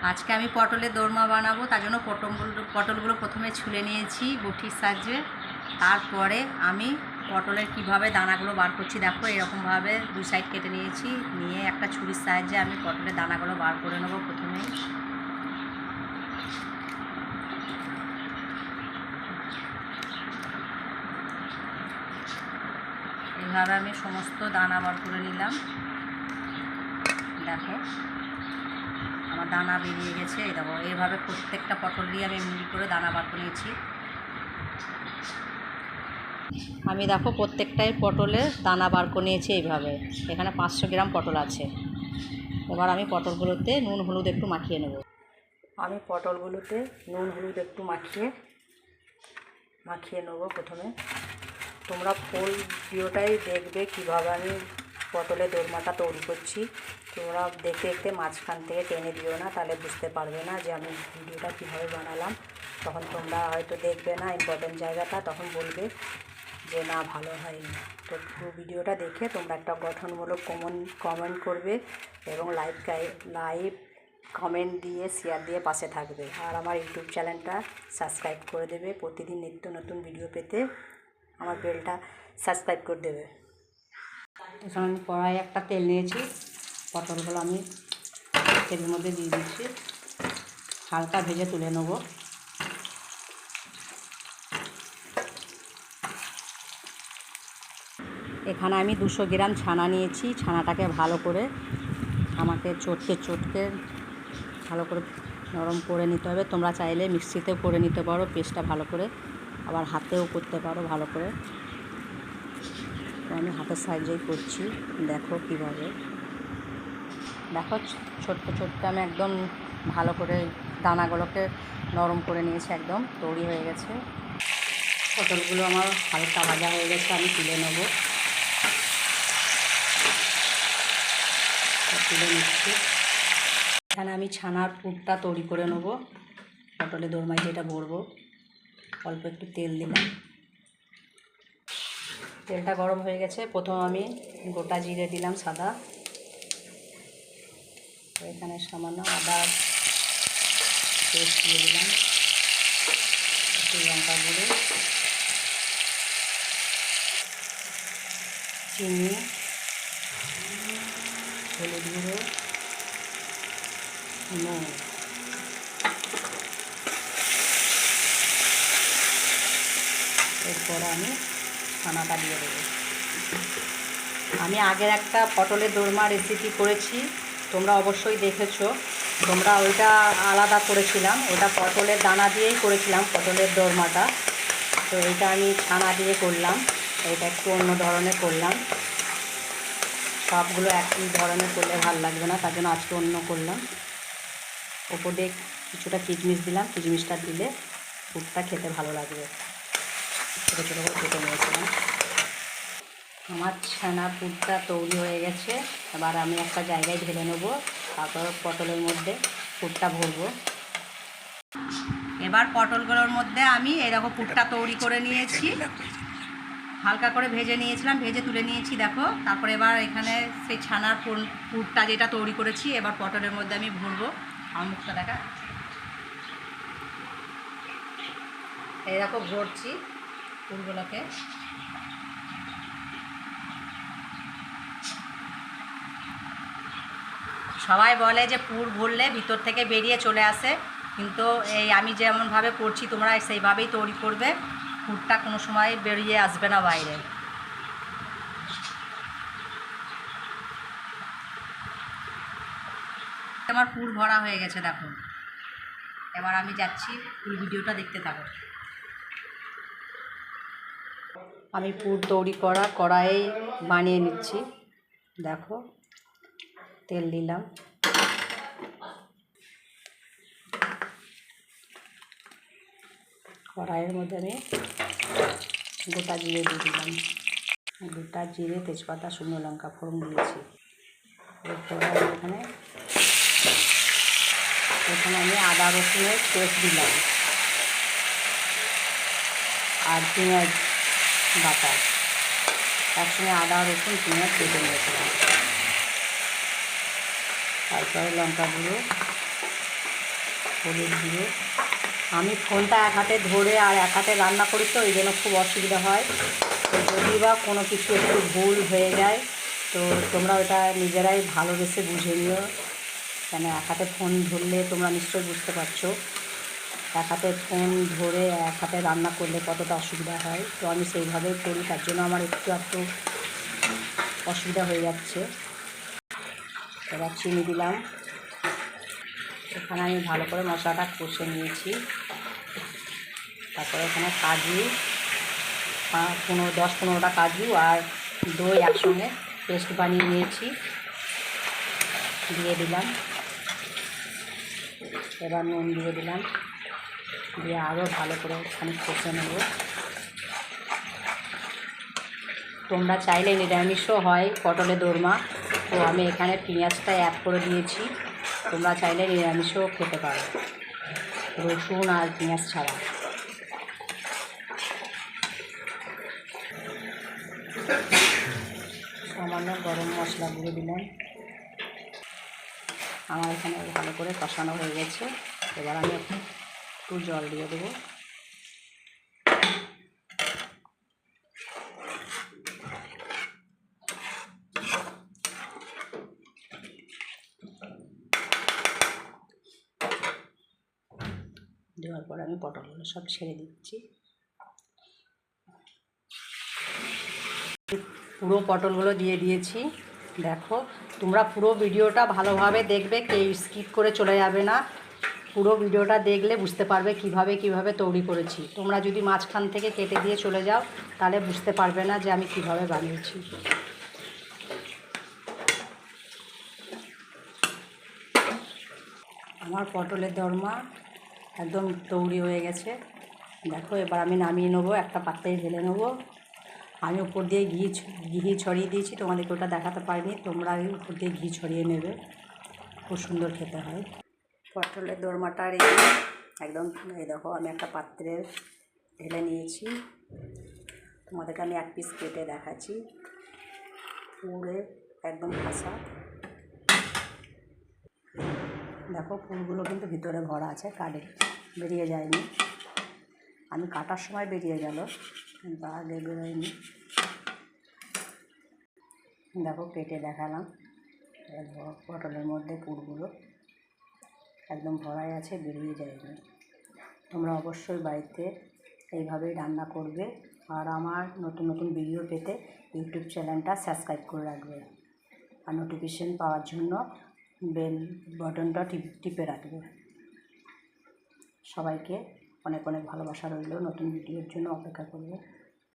আজকে আমি পটলের দোরমা বানাবো, তার জন্য পটলগুলো প্রথমে ছুলে নিয়েছি বটির সাহায্যে। তারপরে আমি পটলের কিভাবে দানাগুলো বার করছি দেখো, এরকমভাবে দুই সাইড কেটে নিয়েছি, নিয়ে একটা ছুরির সাহায্যে আমি পটলের দানাগুলো বার করে নেবো প্রথমেই। এইভাবে আমি সমস্ত দানা বার করে নিলাম। দেখো আমার দানা বেরিয়ে গেছে। এই দেখো এইভাবে প্রত্যেকটা পটল দিয়ে আমি মিল করে দানা বার করে নিয়েছি। আমি দেখো প্রত্যেকটাই পটলে দানা বার করে নিয়েছি এইভাবে। এখানে 500 গ্রাম পটল আছে। এবার আমি পটলগুলোতে নুন হলুদ একটু মাখিয়ে নেব। আমি পটলগুলোতে নুন হলুদ একটু মাখিয়ে নেবো প্রথমে। তোমরা ফুল ভিডিওটাই দেখবে কীভাবে আমি পটলের দোরমাটা তৈরি করছি। তোমরা দেখতে দেখতে মাঝখান থেকে টেনে দিও না, তাহলে বুঝতে পারবে না যে আমি ভিডিওটা কীভাবে বানালাম। তখন তোমরা হয়তো দেখবে না ইম্পর্টেন্ট জায়গাটা, তখন বলবে যে না ভালো হয়নি। তো পুরো ভিডিওটা দেখে তোমরা একটা গঠনমূলক কমেন্ট করবে এবং লাইভ কমেন্ট দিয়ে শেয়ার দিয়ে পাশে থাকবে। আর আমার ইউটিউব চ্যানেলটা সাবস্ক্রাইব করে দেবে। প্রতিদিন নিত্য নতুন ভিডিও পেতে আমার বেলটা সাবস্ক্রাইব করে দেবে। এখানে আমি কড়াই একটা তেল নিয়েছি, পটলগুলো আমি তেলের মধ্যে দিয়ে দিচ্ছি, হালকা ভেজে তুলে নেব। এখানে আমি 200 গ্রাম ছানা নিয়েছি। ছানাটাকে ভালো করে আমাকে চটকে ভালো করে নরম করে নিতে হবে। তোমরা চাইলে মিক্সিতেও করে নিতে পারো পেস্টটা ভালো করে, আবার হাতেও করতে পারো ভালো করে। আমি হাতের সাহায্যেই করছি। দেখো কীভাবে, দেখো ছোট্ট আমি একদম ভালো করে দানাগুলোকে নরম করে নিয়েছি, একদম তৈরি হয়ে গেছে। পটলগুলো আমার হালকা ভাজা হয়ে গেছে, আমি তুলে নেব। তুলে নিচ্ছি। এখানে আমি ছানার পুরটা তৈরি করে নেব। পটলের দোরমায় যেটা ভরবো, অল্প একটু তেল দিলাম। তেলটা গরম হয়ে গেছে। প্রথম আমি গোটা জিরে দিলাম সাদা, এখানে সামান্য আদা পেস্ট দিয়ে দিলাম, একটু লঙ্কা গুঁড়ো, চিনি, হলুদ গুঁড়ো, নুন। এরপর আমি ছানাটা দিয়ে দেবো। আমি আগের একটা পটলের দোরমা রেসিপি করেছি, তোমরা অবশ্যই দেখেছো। তোমরা ওইটা আলাদা করেছিলাম, ওটা পটলের দানা দিয়েই করেছিলাম পটলের দোরমাটা। তো এটা আমি ছানা দিয়ে করলাম, এটা একটু অন্য ধরনের করলাম। সবগুলো একই ধরনের করলে ভালো লাগবে না, তার জন্য আজকে অন্য করলাম। ওপর দিয়ে কিছুটা কিশমিশ দিলাম, কিশমিশটা দিলে পুরটা খেতে ভালো লাগবে। ছোটো ছোটো করে কেটে নিয়েছিলাম। আমার ছানার পুরটা তৈরি হয়ে গেছে। এবার আমি একটা জায়গায় ঢেলে নেব, তারপর পটলের মধ্যে পুরটা ভরবো। এবার পটলগুলোর মধ্যে আমি এরকম পুরটা তৈরি করে নিয়েছি, হালকা করে ভেজে নিয়েছিলাম, ভেজে তুলে নিয়েছি দেখো। তারপর এবার এখানে সেই ছানার পুরটা যেটা তৈরি করেছি, এবার পটলের মধ্যে আমি ভরবো। আমার মুখটা দেখা, এইরকম ভরছি পুরগুলোকে। সবাই বলে যে পুর ভরলে ভিতর থেকে বেরিয়ে চলে আসে, কিন্তু এই আমি যেমনভাবে করছি তোমরা সেইভাবেই তৈরি করবে, পুরটা কোনো সময় বেরিয়ে আসবে না বাইরে। আমার পুর ভরা হয়ে গেছে দেখো। এবার আমি যাচ্ছি, ফুল ভিডিওটা দেখতে থাকো। আমি পুর তৈরি করা কড়াই বানিয়ে নিচ্ছি। দেখো তেল দিলাম, কড়াইয়ের মধ্যে আমি গোটা জিরে দিয়ে দিলাম, গোটা জিরে, তেজপাতা, শুকনো লঙ্কা ফোড়ন দিয়েছি। এরপরে এখানে আমি আদা রসুনের পেস্ট দিলাম আর পেঁয়াজ বাটা, একসঙ্গে আদা রসুন পেঁয়াজ কেটে নিয়েছিলাম। তারপরে লঙ্কা গুঁড়ো, হলুদ গুঁড়ো। আমি ফোনটা এক হাতে ধরে আর এক হাতে রান্না করি, তো এই জন্য খুব অসুবিধা হয়। তো যদি বা কোনো কিছু একটু ভুল হয়ে যায় তো তোমরা ওটা নিজেরাই ভালোবেসে বুঝে নিও। কেন এক হাতে ফোন ধরলে তোমরা নিশ্চয়ই বুঝতে পারছো এক হাতে ফোন ধরে এক হাতে রান্না করলে কতটা অসুবিধা হয়। তো আমি সেইভাবেই করি, তার জন্য আমার একটু অসুবিধা হয়ে যাচ্ছে। এবার চিনি দিলাম। এখানে আমি ভালো করে মশলাটা কষে নিয়েছি। তারপরে এখানে কাজু 10-15টা কাজু আর দই একসঙ্গে পেস্ট বানিয়ে নিয়েছি, দিয়ে দিলাম। এবার নুন দিয়ে দিলাম, দিয়ে আরও ভালো করে ওখানে কষে নেব। তোমরা চাইলে নিরামিষও হয় পটলের দোরমা, তো আমি এখানে পেঁয়াজটা অ্যাড করে দিয়েছি। তোমরা চাইলে নিরামিষও খেতে পারো, রসুন আর পেঁয়াজ ছাড়া। সামান্য গরম মশলা দিয়ে দিলাম। আমার এখানে ভালো করে কষানো হয়ে গেছে। এবার আমি একটু জল দিয়ে দেবো। দেওয়ার পর আমি পটলগুলো সব ছেড়ে দিচ্ছি। পুরো পটলগুলো দিয়ে দিয়েছি। দেখো, তোমরা পুরো ভিডিওটা ভালোভাবে দেখবে, কেউ স্কিপ করে চলে যাবে না। পুরো ভিডিওটা দেখলে বুঝতে পারবে কিভাবে তৈরি করেছি। তোমরা যদি মাঝখান থেকে কেটে দিয়ে চলে যাও তাহলে বুঝতে পারবে না যে আমি কিভাবে বানিয়েছি। আমার পটলের দোরমা একদম তৈরি হয়ে গেছে। দেখো, এবার আমি নামিয়ে নেবো, একটা পাত্রে ঢেলে নেবো। আমি উপর দিয়ে ঘি ছড়িয়ে দিয়েছি, তোমাদেরকে ওটা দেখাতে পারিনি। তোমরা উপর দিয়ে ঘি ছড়িয়ে নেবে, খুব সুন্দর খেতে হয়। পটলের দোরমাটা রেডি একদম। এই দেখো, আমি একটা পাত্রে ঢেলে নিয়েছি। তোমাদেরকে আমি এক পিস কেটে দেখাচ্ছি, পুরে একদম খাসা। দেখো, ফুলগুলো কিন্তু ভিতরে ভরা আছে, কাটে বেরিয়ে যায়নি। আমি কাটার সময় বেরিয়ে গেল, কিন্তু আগে বেরোয়নি। দেখো, কেটে দেখালাম। পটলের মধ্যে পুরগুলো একদম ভরাই আছে, বেরিয়ে যায়নি। তোমরা অবশ্যই বাড়িতে এইভাবেই রান্না করবে। আর আমার নতুন নতুন ভিডিও পেতে ইউটিউব চ্যানেলটা সাবস্ক্রাইব করে রাখবে, আর নোটিফিকেশন পাওয়ার জন্য বেল বাটনটা টিপে রাখবে। সবাইকে অনেক অনেক ভালোবাসা রইল। নতুন ভিডিওর জন্য অপেক্ষা করবে।